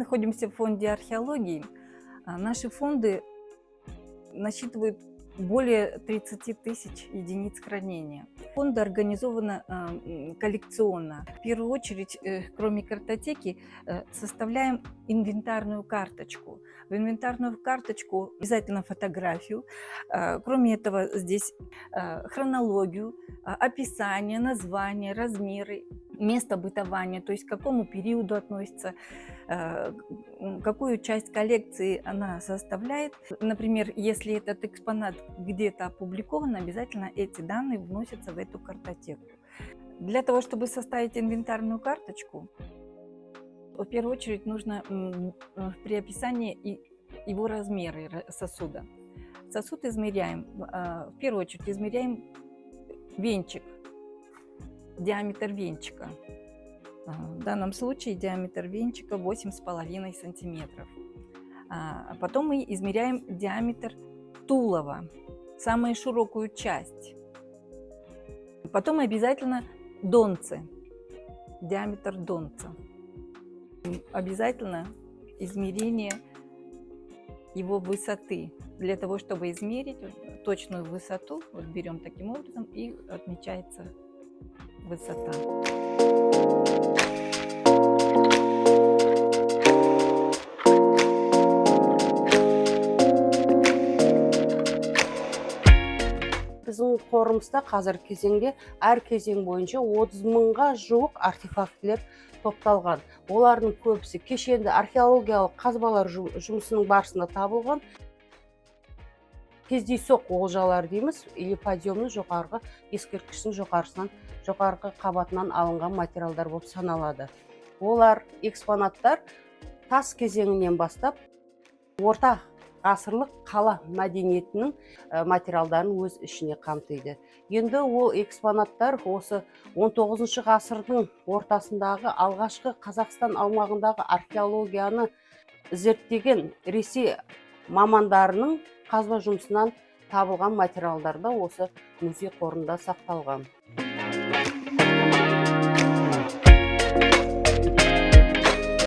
находимся в фонде археологии. Наши фонды насчитывают более 30 тысяч единиц хранения. Фонды организованы коллекционно. В первую очередь, кроме картотеки, составляем инвентарную карточку. В инвентарную карточку обязательно фотографию. Кроме этого, здесь хронологию, описание, название, размеры, место бытования, то есть к какому периоду относится, какую часть коллекции она составляет. Например, если этот экспонат где-то опубликован, обязательно эти данные вносятся в эту картотеку. Для того, чтобы составить инвентарную карточку, в первую очередь нужно при описании его размеры сосуда. Сосуд измеряем, в первую очередь измеряем венчик, диаметр венчика. В данном случае диаметр венчика 8,5 сантиметров. Потом мы измеряем диаметр тулова, самую широкую часть. Потом обязательно донце, диаметр донца. Обязательно измерение его высоты. Для того, чтобы измерить точную высоту, вот берем таким образом и отмечается высота. Біздің қорымызда қазір кезеңде әр кезең бойынша 30 мыңға жуық артефактілер топталған. Олардың көбісі кешенді археологиялық қазбалар жұмысының барысында табылған. Кездейсоқ олжалар дейміз, или подъемның жоғарғы ескерткіштің жоғарғы қабатынан алынған материалдар болып саналады. Олар экспонаттар тас кезеңінен бастап орта ғасырлық қала мәдениетінің материалдарын өз ішіне қамтиды. Енді ол экспонаттар осы 19 ғасырдың ортасындағы алғашқы Қазақстан аумағындағы археологияны зерттеген Ресей мамандарының қазба жұмысынан табылған материалдарда осы музей қорында сақталған.